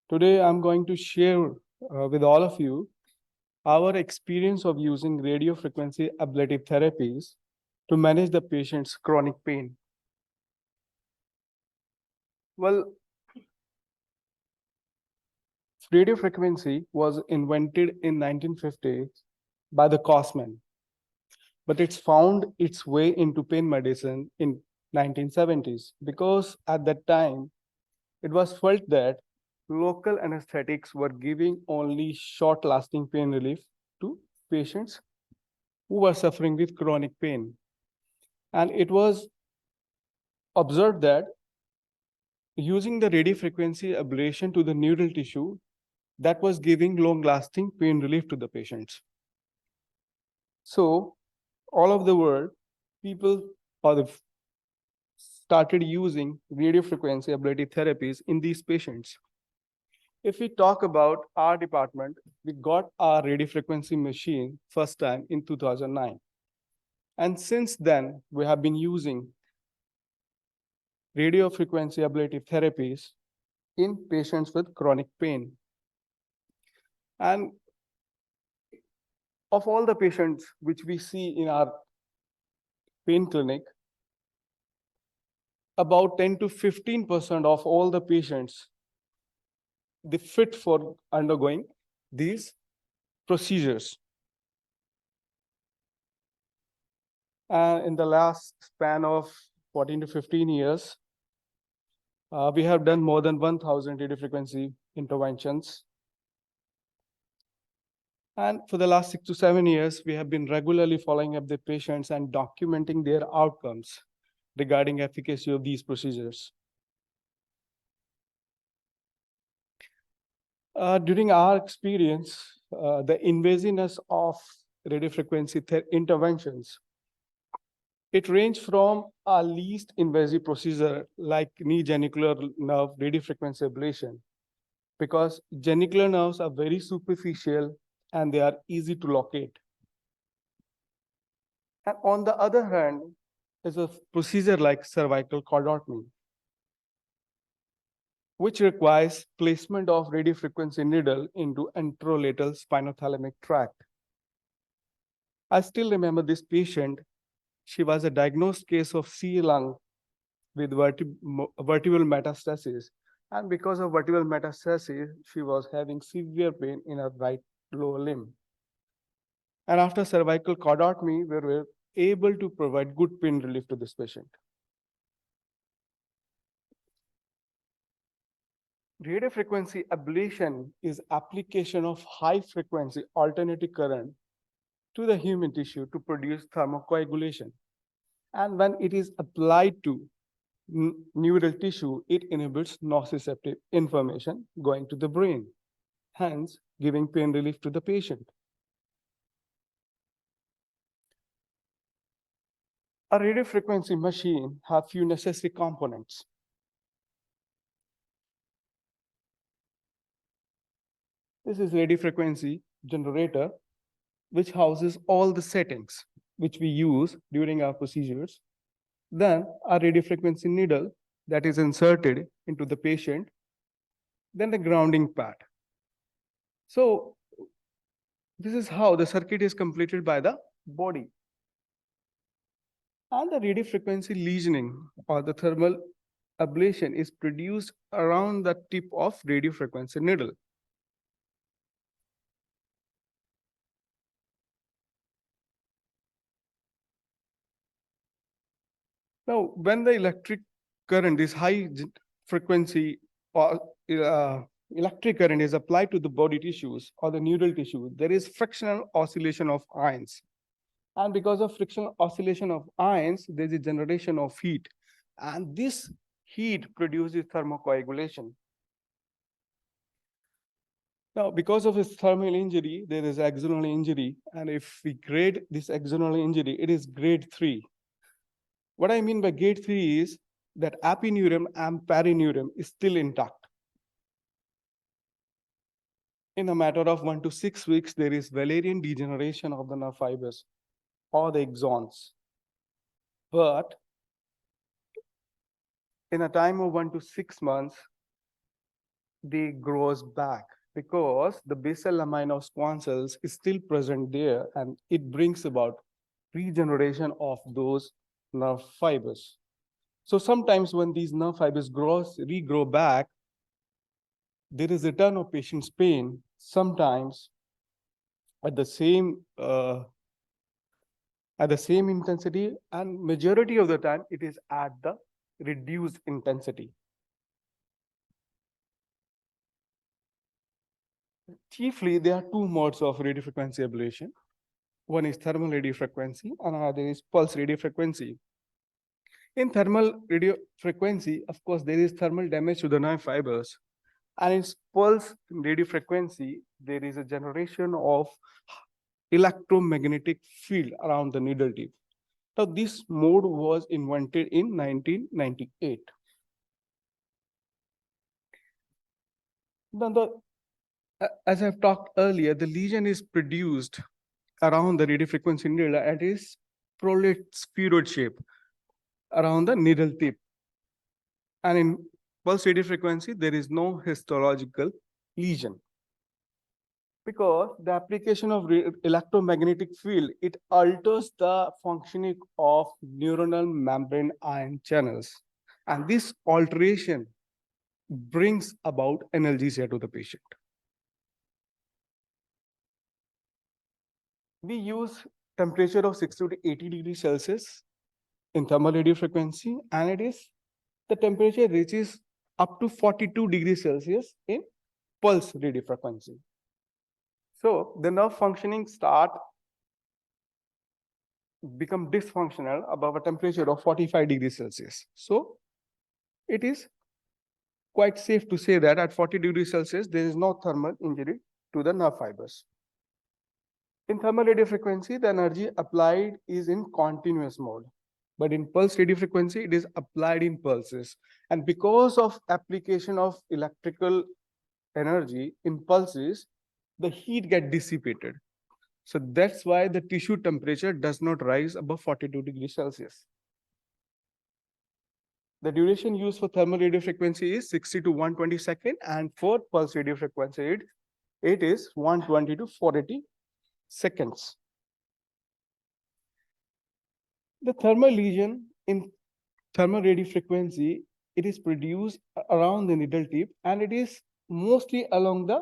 Today, I'm going to share with all of you our experience of using radiofrequency ablative therapies to manage the patient's chronic pain. Well, radiofrequency was invented in 1950s by the Cosman, but it's found its way into pain medicine in 1970s because at that time it was felt that local anesthetics were giving only short-lasting pain relief to patients who were suffering with chronic pain. And it was observed that using the radiofrequency ablation to the neural tissue, that was giving long-lasting pain relief to the patients. So all over the world, people started using radiofrequency ablative therapies in these patients. If we talk about our department, we got our radiofrequency machine first time in 2009. And since then, we have been using radiofrequency ablative therapies in patients with chronic pain. And of all the patients which we see in our pain clinic, about 10 to 15% of all the patients, they fit for undergoing these procedures. In the last span of 14 to 15 years, we have done more than 1,000 radiofrequency interventions. And for the last 6 to 7 years, we have been regularly following up the patients and documenting their outcomes regarding efficacy of these procedures. During our experience, the invasiveness of radiofrequency interventions, it ranged from a least invasive procedure like knee genicular nerve radiofrequency ablation, because genicular nerves are very superficial and they are easy to locate. And on the other hand, is a procedure like cervical cordotomy, which requires placement of radiofrequency needle into anterolateral spinothalamic tract. I still remember this patient. She was a diagnosed case of C lung with vertebral metastasis. And because of vertebral metastasis, she was having severe pain in her right lower limb. And after cervical cordotomy, we were able to provide good pain relief to this patient. Radiofrequency ablation is application of high frequency alternating current to the human tissue to produce thermocoagulation. And when it is applied to neural tissue, it inhibits nociceptive information going to the brain, hence giving pain relief to the patient. A radiofrequency machine has few necessary components. This is radiofrequency generator, which houses all the settings which we use during our procedures. Then a radiofrequency needle that is inserted into the patient, then the grounding pad. So this is how the circuit is completed by the body. And the radiofrequency lesioning or the thermal ablation is produced around the tip of radiofrequency needle. Now, when the electric current is high frequency or electric current is applied to the body tissues or the neural tissue, there is frictional oscillation of ions. And because of frictional oscillation of ions, there's a generation of heat. And this heat produces thermocoagulation. Now, because of his thermal injury, there is axonal injury. And if we grade this axonal injury, it is grade 3. What I mean by grade 3 is that epineurum and perineurum is still intact. In a matter of 1 to 6 weeks, there is Wallerian degeneration of the nerve fibers or the axons. But in a time of 1 to 6 months, they grows back because the basal lamina of Schwann cells is still present there, and it brings about regeneration of those nerve fibers. So sometimes when these nerve fibers regrow back, there is return of patient's pain, sometimes at the same intensity, and majority of the time it is at the reduced intensity. Chiefly, there are two modes of radiofrequency ablation. One is thermal radiofrequency, and another is pulse radiofrequency. In thermal radiofrequency, of course, there is thermal damage to the nerve fibers. And in pulse radiofrequency, there is a generation of electromagnetic field around the needle tip. Now, this mode was invented in 1998. Now, as I've talked earlier, the lesion is produced around the radiofrequency needle and is prolate spheroid shape around the needle tip. And in pulse radiofrequency, there is no histological lesion. Because the application of electromagnetic field, it alters the functioning of neuronal membrane ion channels. And this alteration brings about analgesia to the patient. We use temperature of 60 to 80 degrees Celsius in thermal radiofrequency, and the temperature reaches up to 42 degrees Celsius in pulse radiofrequency. So the nerve functioning become dysfunctional above a temperature of 45 degrees Celsius. So it is quite safe to say that at 40 degrees Celsius, there is no thermal injury to the nerve fibers. In thermal radiofrequency, the energy applied is in continuous mode. But in pulse radiofrequency, it is applied in pulses. And because of application of electrical energy in pulses, the heat gets dissipated. So that's why the tissue temperature does not rise above 42 degrees Celsius. The duration used for thermal radiofrequency is 60 to 120 seconds, and for pulse radiofrequency, it is 120 to 480 seconds. The thermal lesion in thermal radiofrequency, it is produced around the needle tip, and it is mostly along the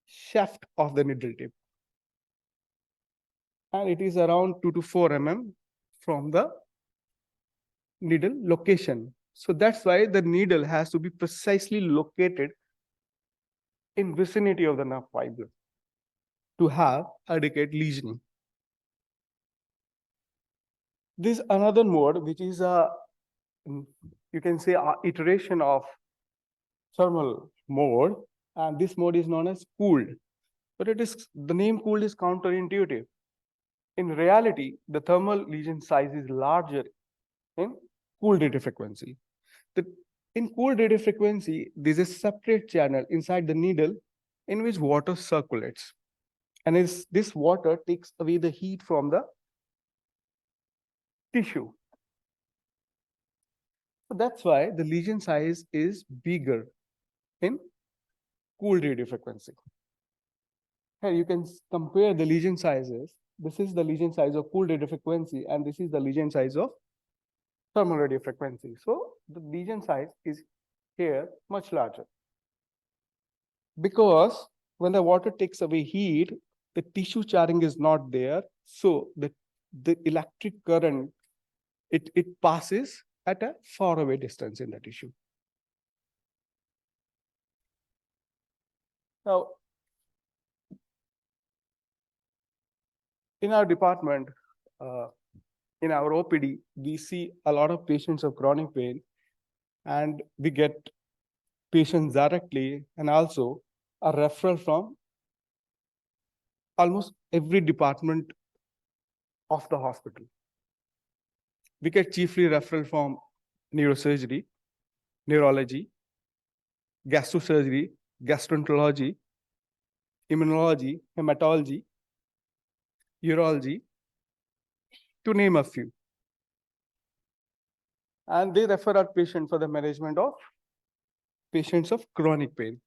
shaft of the needle tip. And it is around 2 to 4 mm from the needle location. So that's why the needle has to be precisely located in vicinity of the nerve fiber to have adequate lesioning. This another mode, which is you can say a iteration of thermal mode, and this mode is known as cooled. But the name cooled is counterintuitive. In reality, the thermal lesion size is larger in cooled radiofrequency. In cooled radiofrequency, there is a separate channel inside the needle in which water circulates. And this water takes away the heat from the tissue. So that's why the lesion size is bigger in cooled radiofrequency. Here you can compare the lesion sizes. This is the lesion size of cooled radiofrequency, and this is the lesion size of thermal radiofrequency. So the lesion size is here much larger. Because when the water takes away heat, the tissue charring is not there. So the electric current, it passes at a far away distance in the tissue. Now, in our department, in our OPD, we see a lot of patients of chronic pain, and we get patients directly and also a referral from almost every department of the hospital. We get chiefly referral from neurosurgery, neurology, gastrosurgery, gastroenterology, immunology, hematology, urology, to name a few. And they refer our patient for the management of patients of chronic pain.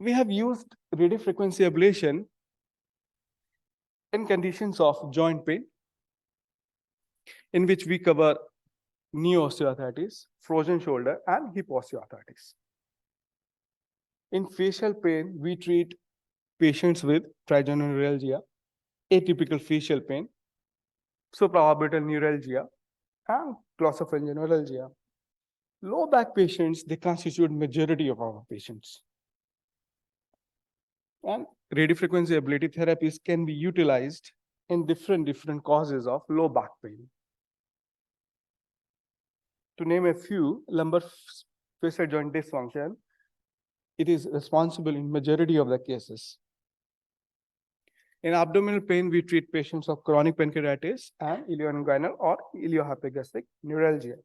We have used radiofrequency ablation in conditions of joint pain, in which we cover knee osteoarthritis, frozen shoulder, and hip osteoarthritis. In facial pain, we treat patients with trigeminal atypical facial pain, supraorbital neuralgia, and glossopharyngeal neuralgia. Low back patients, they constitute majority of our patients. And radiofrequency ablative therapies can be utilized in different causes of low back pain. To name a few, lumbar facial joint dysfunction, it is responsible in majority of the cases. In abdominal pain, we treat patients of chronic pancreatitis and ilioinguinal or iliohypogastric neuralgia.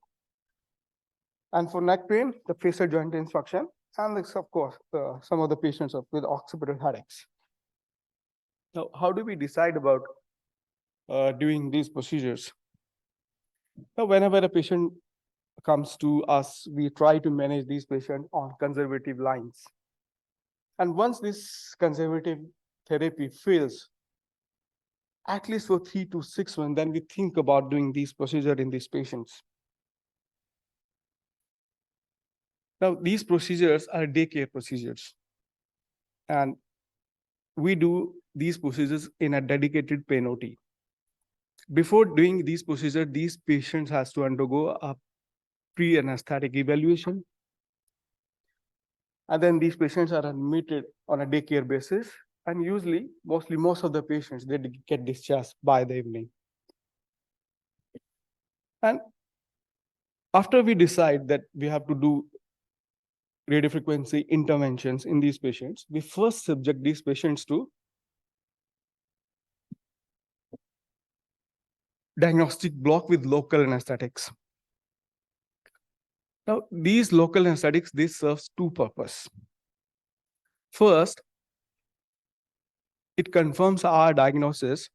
And for neck pain, the facial joint dysfunction, and of course, some of the patients with occipital headaches. Now, how do we decide about doing these procedures? Now, whenever a patient comes to us, we try to manage these patients on conservative lines. And once this conservative therapy fails, at least for 3 to 6 months, then we think about doing these procedures in these patients. Now, these procedures are daycare procedures. And we do these procedures in a dedicated pain OT. Before doing these procedures, these patients has to undergo a pre-anesthetic evaluation. And then these patients are admitted on a daycare basis. And usually, most of the patients, they get discharged by the evening. And after we decide that we have to do radiofrequency interventions in these patients, we first subject these patients to diagnostic block with local anesthetics. Now, these local anesthetics, this serves two purposes. First, it confirms our diagnosis.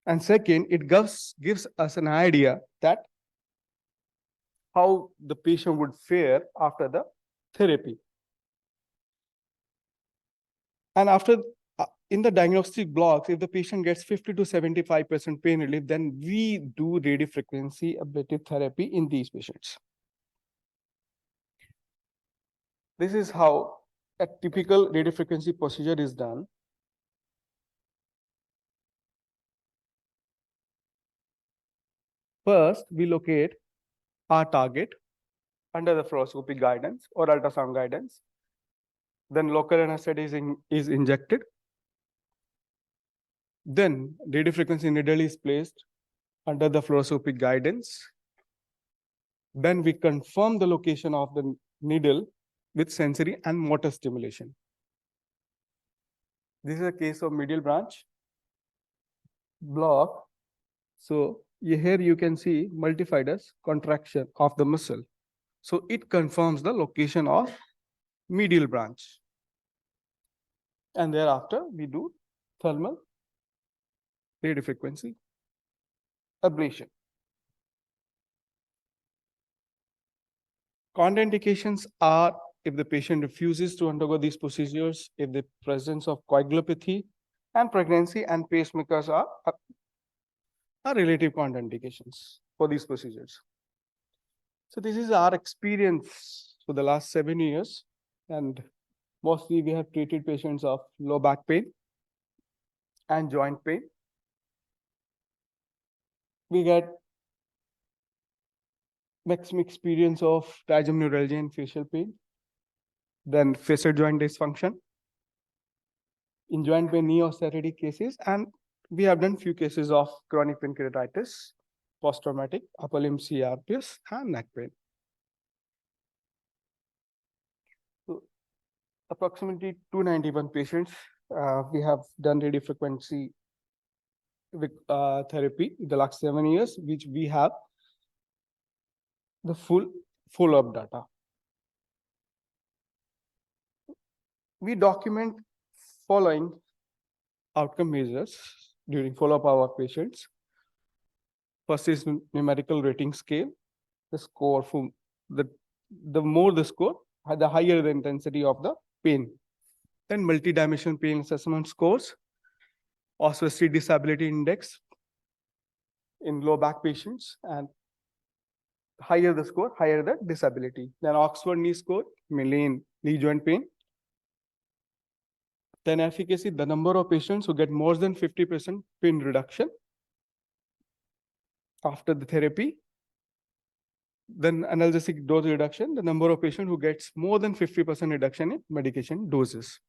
And second, it gives us an idea that how the patient would fare after the therapy. And after, in the diagnostic blocks, if the patient gets 50 to 75% pain relief, then we do radiofrequency ablative therapy in these patients. This is how a typical radiofrequency procedure is done. First, we locate our target under the fluoroscopic guidance or ultrasound guidance. Then local anesthetic is injected. Then radiofrequency needle is placed under the fluoroscopic guidance. Then we confirm the location of the needle with sensory and motor stimulation. This is a case of medial branch block. So here you can see multifidus contraction of the muscle. So it confirms the location of medial branch. And thereafter, we do thermal radiofrequency ablation. Contraindications are if the patient refuses to undergo these procedures, if the presence of coagulopathy and pregnancy and pacemakers are relative contraindications for these procedures. So this is our experience for the last 7 years, and mostly we have treated patients of low back pain and joint pain. We get maximum experience of trigeminal neuralgia and facial pain, then facial joint dysfunction, in joint pain, knee osteoarthritis cases, and we have done few cases of chronic pancreatitis, post-traumatic, upper limb CRPS, and neck pain. So, approximately 291 patients, we have done radiofrequency therapy in the last 7 years, which we have the full follow-up data. We document following outcome measures during follow-up of our patients. First is numerical rating scale. The score from the more the score, the higher the intensity of the pain. Then multidimensional pain assessment scores, Oswestry Disability Index in low back patients, and higher the score, higher the disability. Then Oxford knee score, mainly in knee joint pain. Then efficacy, the number of patients who get more than 50% pain reduction after the therapy. Then analgesic dose reduction, the number of patients who gets more than 50% reduction in medication doses.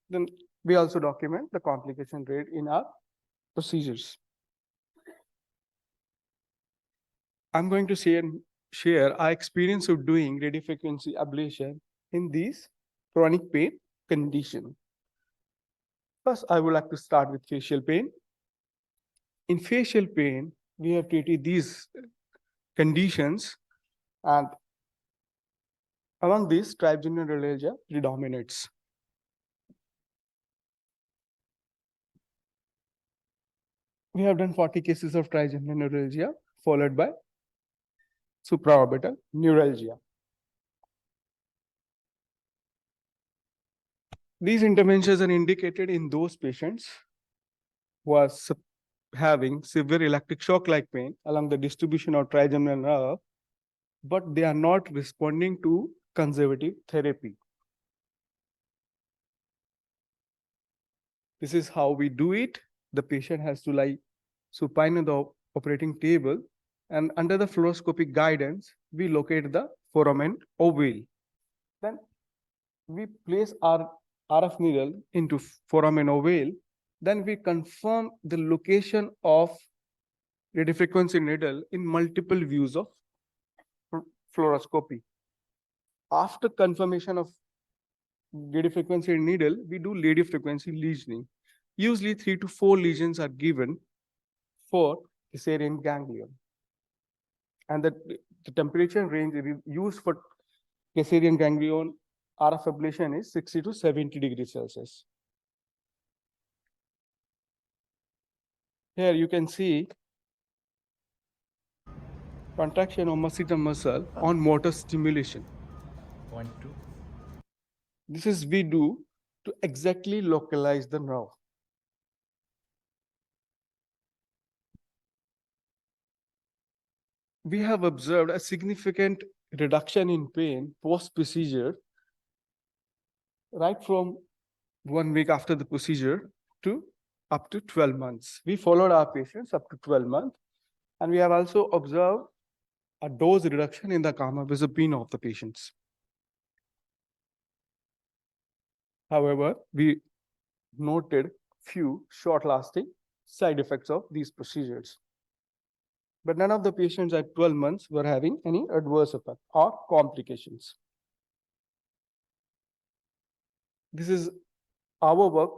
Then we also document the complication rate in our procedures. I'm going to share our experience of doing radiofrequency ablation in these chronic pain condition. First, I would like to start with facial pain. In facial pain, we have treated these conditions, and among these, trigeminal neuralgia predominates. We have done 40 cases of trigeminal neuralgia, followed by supraorbital neuralgia. These interventions are indicated in those patients who are having severe electric shock-like pain along the distribution of trigeminal nerve, but they are not responding to conservative therapy. This is how we do it. The patient has to lie supine on the operating table, and under the fluoroscopic guidance, we locate the foramen ovale. Then we place our RF needle into foramen ovale. Then we confirm the location of radiofrequency needle in multiple views of fluoroscopy. After confirmation of radiofrequency needle, we do radiofrequency lesioning. Usually 3 to 4 lesions are given for Caesarean ganglion. And the temperature range used for Caesarean ganglion RF ablation is 60 to 70 degrees Celsius. Here you can see contraction of masseter muscle on motor stimulation. 1, 2. This is we do to exactly localize the nerve. We have observed a significant reduction in pain post-procedure, right from 1 week after the procedure to up to 12 months. We followed our patients up to 12 months, and we have also observed a dose reduction in the gamma-visipine of the patients. However, we noted few short-lasting side effects of these procedures. But none of the patients at 12 months were having any adverse effect or complications. This is our work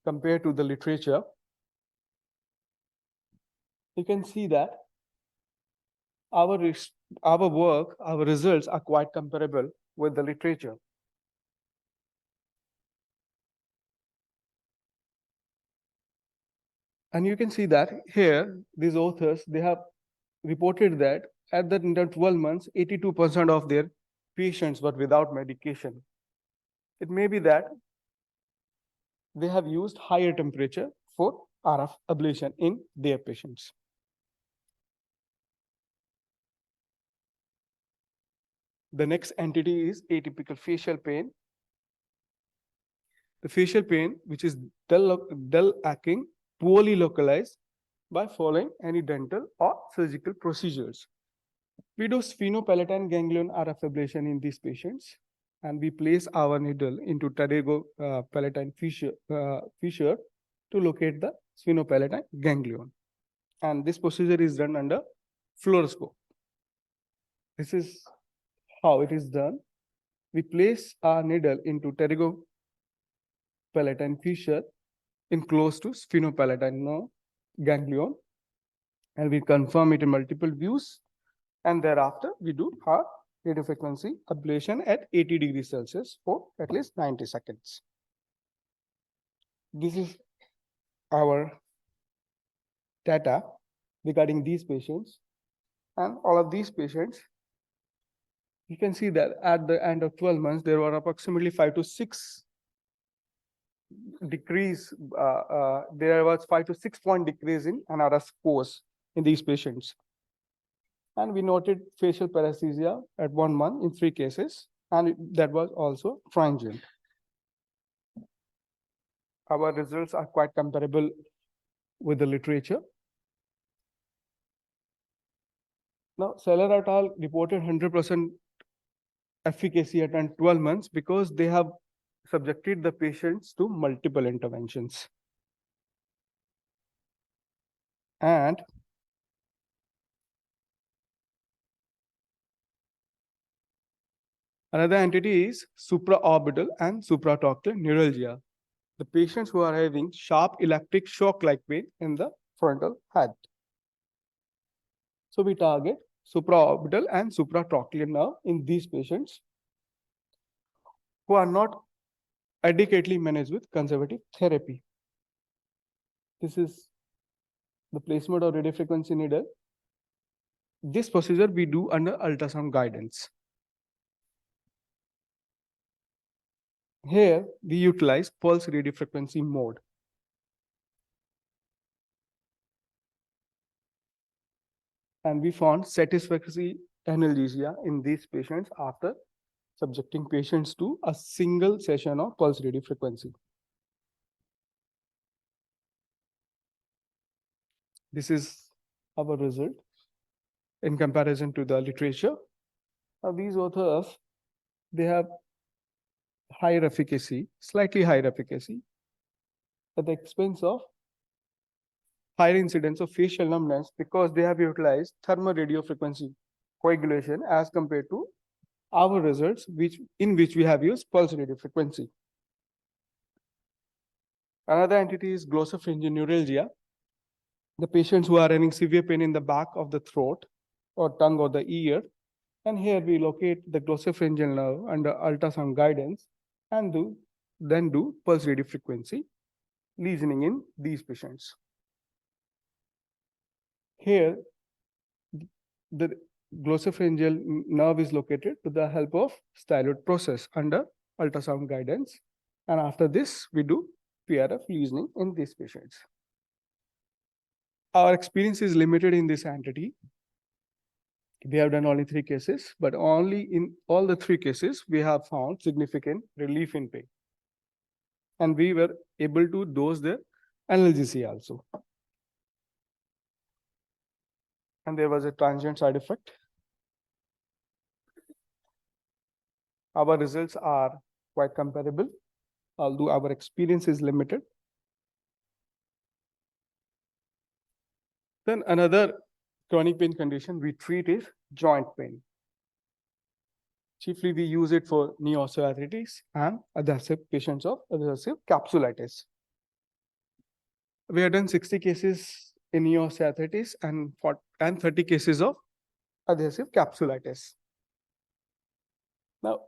compared to the literature. You can see that our work, our results are quite comparable with the literature. And you can see that here, these authors, they have reported that at the 12 months, 82% of their patients were without medication. It may be that they have used higher temperature for RF ablation in their patients. The next entity is atypical facial pain. The facial pain, which is dull aching, poorly localized by following any dental or surgical procedures. We do sphenopalatine ganglion RF ablation in these patients, and we place our needle into pterygopalatine fissure to locate the sphenopalatine ganglion. And this procedure is done under fluoroscope. This is how it is done. We place our needle into pterygopalatine fissure in close to sphenopalatine ganglion, and we confirm it in multiple views, and thereafter we do our radiofrequency ablation at 80 degrees Celsius for at least 90 seconds. This is our data regarding these patients, and all of these patients You can see that at the end of 12 months, there were approximately 5 to 6 decrease. There was 5 to 6 point decrease in NRS scores in these patients. And we noted facial paresthesia at 1 month in 3 cases, and that was also transient. Our results are quite comparable with the literature. Now, Seller et al. Reported 100% efficacy at 12 months because they have subjected the patients to multiple interventions. And another entity is supraorbital and supratrochlear neuralgia, the patients who are having sharp electric shock-like pain in the frontal head. So we target supraorbital and supratrochlear nerve in these patients who are not adequately managed with conservative therapy. This is the placement of radiofrequency needle. This procedure we do under ultrasound guidance. Here we utilize pulse radiofrequency mode. And we found satisfactory analgesia in these patients after subjecting patients to a single session of pulse radiofrequency. This is our result in comparison to the literature. Now, these authors, they have higher efficacy, slightly higher efficacy, at the expense of higher incidence of facial numbness because they have utilized thermal radiofrequency coagulation as compared to our results, in which we have used pulse radiofrequency. Another entity is glossopharyngeal neuralgia, the patients who are having severe pain in the back of the throat or tongue or the ear. And here we locate the glossopharyngeal nerve under ultrasound guidance and then do pulse radiofrequency lesioning in these patients. Here, the glossopharyngeal nerve is located with the help of styloid process under ultrasound guidance. And after this, we do PRF lesioning in these patients. Our experience is limited in this entity. We have done only 3 cases, but only in all the 3 cases, we have found significant relief in pain. And we were able to dose the analgesia also. And there was a transient side effect. Our results are quite comparable, although our experience is limited. Then another chronic pain condition we treat is joint pain. Chiefly, we use it for knee osteoarthritis and adhesive patients of adhesive capsulitis. We have done 60 cases in knee osteoarthritis and 30 cases of adhesive capsulitis. Now,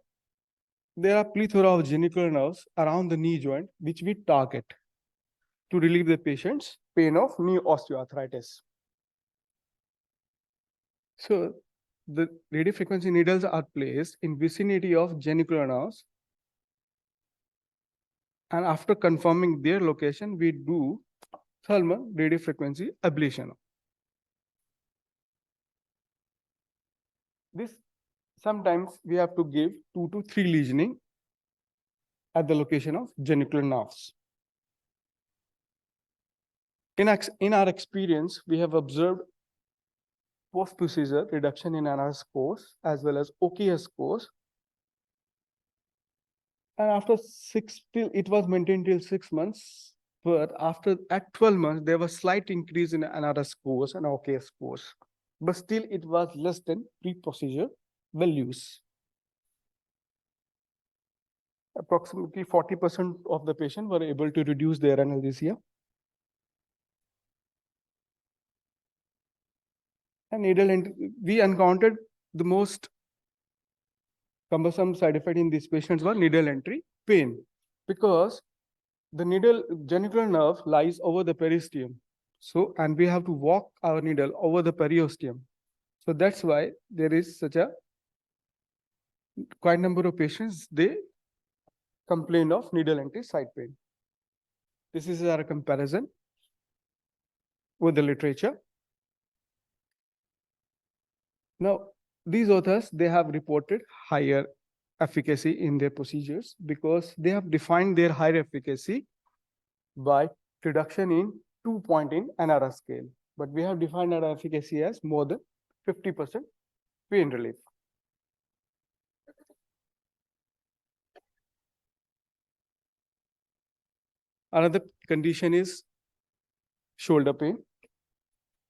there are plethora of genicular nerves around the knee joint, which we target to relieve the patient's pain of knee osteoarthritis. So, the radiofrequency needles are placed in vicinity of genicular nerves. And after confirming their location, we do thermal radiofrequency ablation. This sometimes we have to give 2 to 3 lesioning at the location of genicular nerves. In our experience, we have observed post-procedure reduction in NRS scores as well as OKS scores. And after it was maintained till 6 months, but at 12 months, there was slight increase in NRS scores and OKS scores. But still, it was less than pre-procedure values. Approximately 40% of the patients were able to reduce their analgesia. And we encountered the most cumbersome side effect in these patients was needle entry pain, because the genicular nerve lies over the periosteum. So, and we have to walk our needle over the periosteum. So that's why there is such a quite a number of patients, they complain of needle entry side pain. This is our comparison with the literature. Now, these authors, they have reported higher efficacy in their procedures because they have defined their higher efficacy by reduction in 2-point in NRS scale. But we have defined our efficacy as more than 50% pain relief. Another condition is shoulder pain,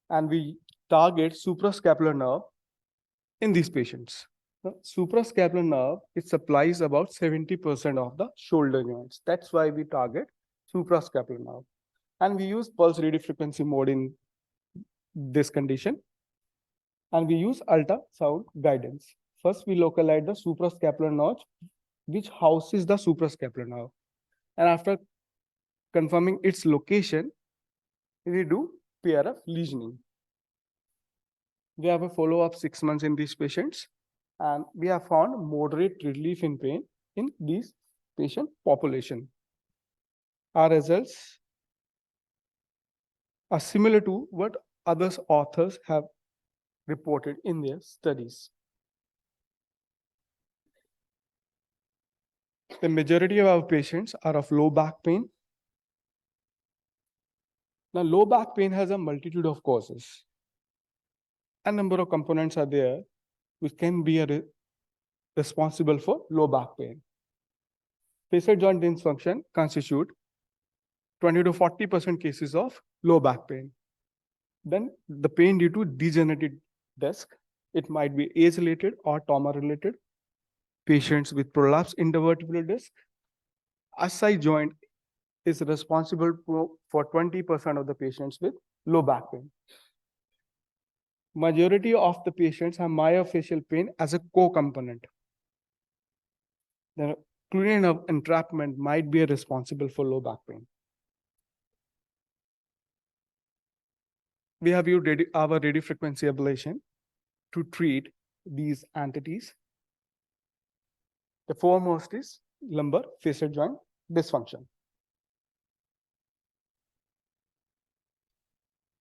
and we target suprascapular nerve in these patients. The suprascapular nerve, it supplies about 70% of the shoulder joints. That's why we target suprascapular nerve. And we use pulse radiofrequency mode in this condition. And we use ultrasound guidance. First, we localize the suprascapular notch, which houses the suprascapular nerve. And after confirming its location, we do PRF lesioning. We have a follow-up 6 months in these patients, and we have found moderate relief in pain in these patient population. Our results are similar to what other authors have reported in their studies. The majority of our patients are of low back pain. Now, low back pain has a multitude of causes. A number of components are there which can be responsible for low back pain. Facial joint dysfunction constitute 20 to 40% cases of low back pain. Then the pain due to degenerated disc, it might be age-related or trauma-related. Patients with prolapsed intervertebral disc, SI joint is responsible for 20% of the patients with low back pain. Majority of the patients have myofascial pain as a co-component. The cranial nerve entrapment might be responsible for low back pain. We have used our radiofrequency ablation to treat these entities. The foremost is lumbar facial joint dysfunction.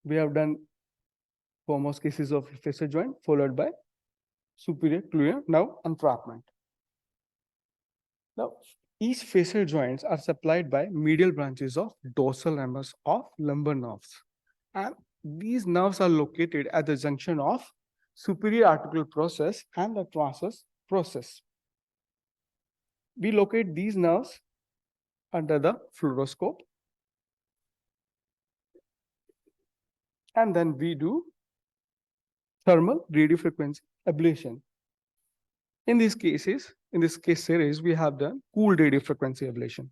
We have done foremost cases of facial joint followed by superior cranial nerve entrapment. Now, each facial joints are supplied by medial branches of dorsal ramus of lumbar nerves. And these nerves are located at the junction of superior articular process and the transverse process. We locate these nerves under the fluoroscope, and then we do thermal radiofrequency ablation. In these cases, in this case series, we have done cooled radiofrequency ablation.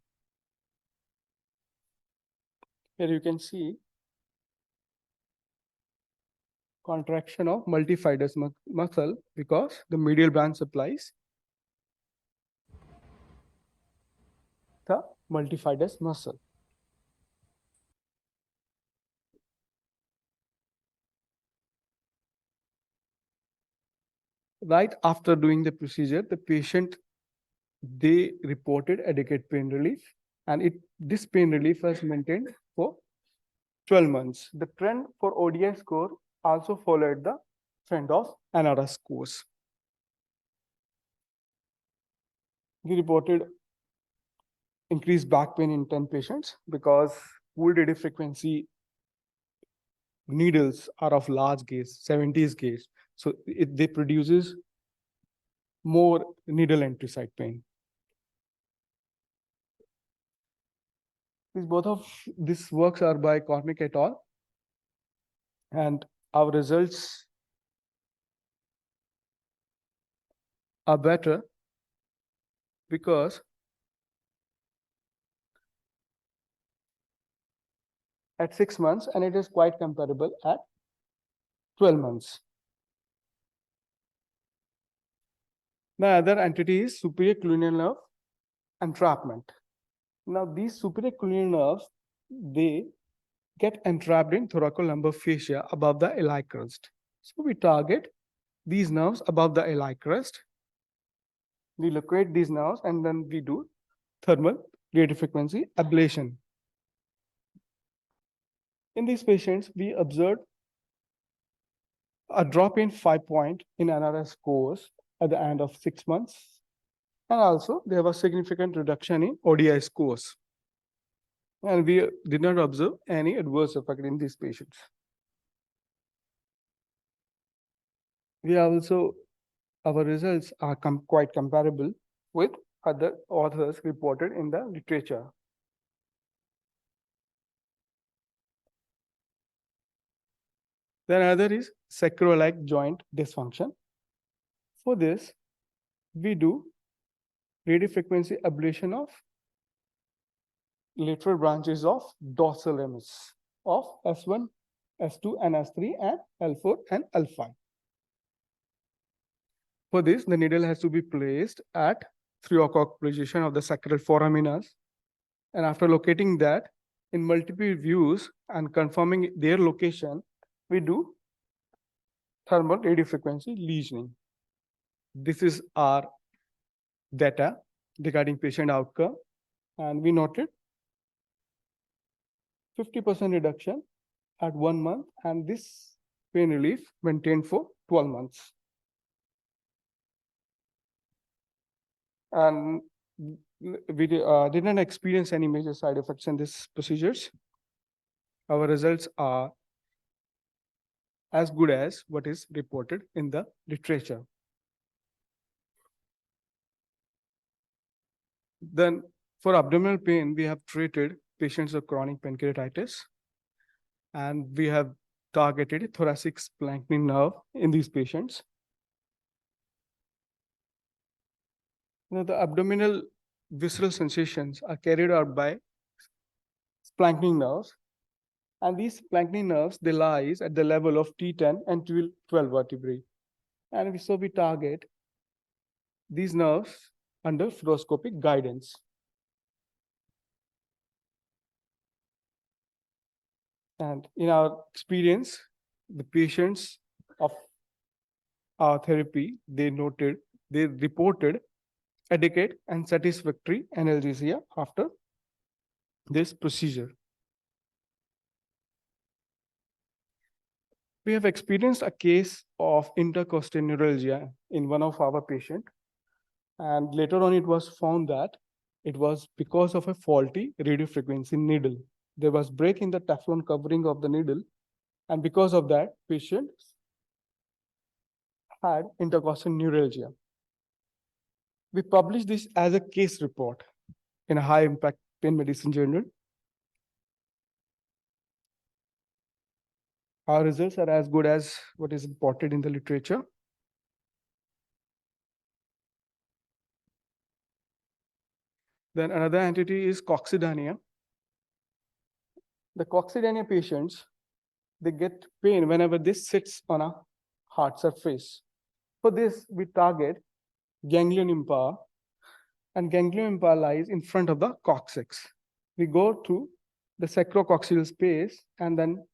Here you can see contraction of multifidus muscle because the medial branch supplies the multifidus muscle. Right after doing the procedure, the patient, they reported adequate pain relief, and this pain relief was maintained for 12 months. The trend for ODI score also followed the trend of NRS scores. We reported increased back pain in 10 patients because cooled radiofrequency needles are of large gauge, 70s gauge. So they produces more needle entry site pain. Both of these works are by Cornick et al. And our results are better because at 6 months, and it is quite comparable at 12 months. The other entity is superior cranial nerve entrapment. Now, these superior cranial nerves, they get entrapped in thoracolumbar fascia above the iliac crest. So we target these nerves above the iliac crest. We locate these nerves and then we do thermal radiofrequency ablation. In these patients, we observed a drop in 5 point in NRS scores at the end of 6 months. And also there was significant reduction in ODI scores. And we did not observe any adverse effect in these patients. We also, our results are quite comparable with other authors reported in the literature. Then another is sacroiliac joint dysfunction. For this, we do radiofrequency ablation of lateral branches of dorsal limbs of S1, S2, and S3, and L4 and L5. For this, the needle has to be placed at 3 o'clock position of the sacral foraminals. And after locating that, in multiple views and confirming their location, we do thermal radiofrequency lesioning. This is our data regarding patient outcome. And we noted 50% reduction at 1 month, and this pain relief maintained for 12 months. And we didn't experience any major side effects in these procedures. Our results are as good as what is reported in the literature. Then for abdominal pain, we have treated patients with chronic pancreatitis, and we have targeted thoracic splanchnic nerve in these patients. Now, the abdominal visceral sensations are carried out by splanchnic nerves, and these splanchnic nerves, they lies at the level of T10 and 12 vertebrae. And so we target these nerves under fluoroscopic guidance. And in our experience, the patients of our therapy, they reported adequate and satisfactory analgesia after this procedure. We have experienced a case of intercostal neuralgia in one of our patients, and later on it was found that it was because of a faulty radiofrequency needle. There was break in the Teflon covering of the needle, and because of that, patient had intercostal neuralgia. We published this as a case report in a high impact pain medicine journal. Our results are as good as what is reported in the literature. Then another entity is coccydynia. The coccydynia patients, they get pain whenever this sits on a hard surface. For this, we target ganglion impar, and ganglion impar lies in front of the coccyx. We go to the sacrococcygeal space and then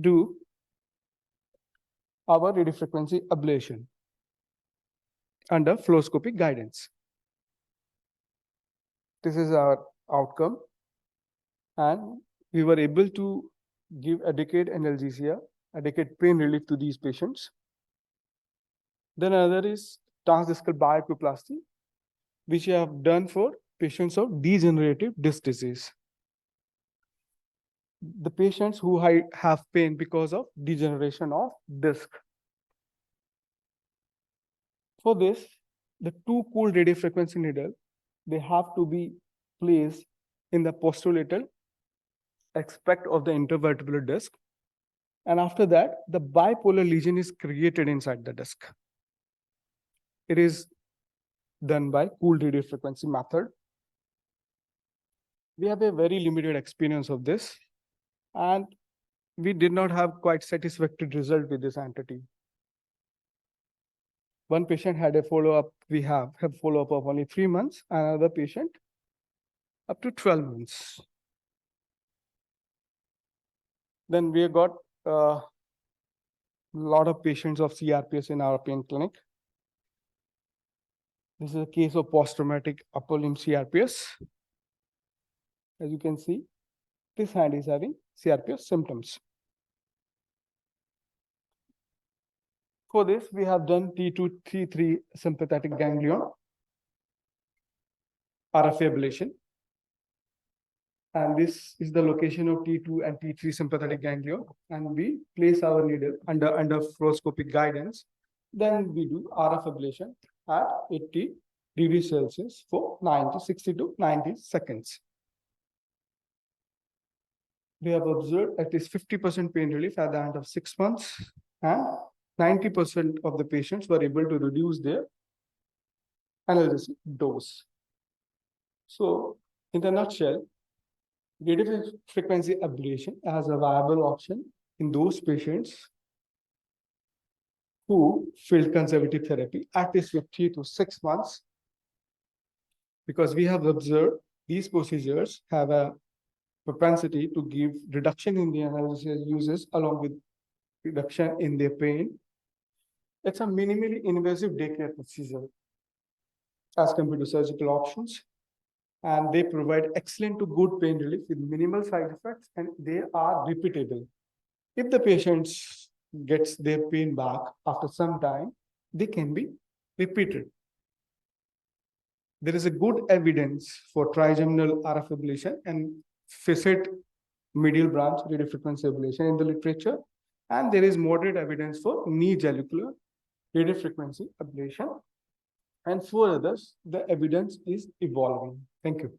do our radiofrequency ablation under fluoroscopic guidance. This is our outcome, and we were able to give adequate analgesia, adequate pain relief to these patients. Then another is transdiscal biopuplasty, which we have done for patients of degenerative disc disease. The patients who have pain because of degeneration of disc. For this, the two cooled radiofrequency needle, they have to be placed in the posterolateral aspect of the intervertebral disc. And after that, the bipolar lesion is created inside the disc. It is done by cooled radiofrequency method. We have a very limited experience of this, and we did not have quite satisfactory result with this entity. One patient had a follow-up, we have follow-up of only 3 months, another patient up to 12 months. Then we got a lot of patients of CRPS in our pain clinic. This is a case of post-traumatic upper limb CRPS. As you can see, this hand is having CRPS symptoms. For this, we have done T2, T3 sympathetic ganglion, RF ablation. And this is the location of T2 and T3 sympathetic ganglion. And we place our needle under fluoroscopic guidance. Then we do RF ablation at 80 degrees Celsius for 60 to 90 seconds. We have observed at least 50% pain relief at the end of 6 months, and 90% of the patients were able to reduce their analgesic dose. So, in a nutshell, radiofrequency ablation as a viable option in those patients who failed conservative therapy at least 3 to 6 months, because we have observed these procedures have a propensity to give reduction in the analgesia uses along with reduction in their pain. It's a minimally invasive day care procedure as compared to surgical options, and they provide excellent to good pain relief with minimal side effects, and they are repeatable. If the patients gets their pain back after some time, they can be repeated. There is a good evidence for trigeminal RF ablation and facet medial branch radiofrequency ablation in the literature, and there is moderate evidence for knee gellular radiofrequency ablation. And for others, the evidence is evolving. Thank you.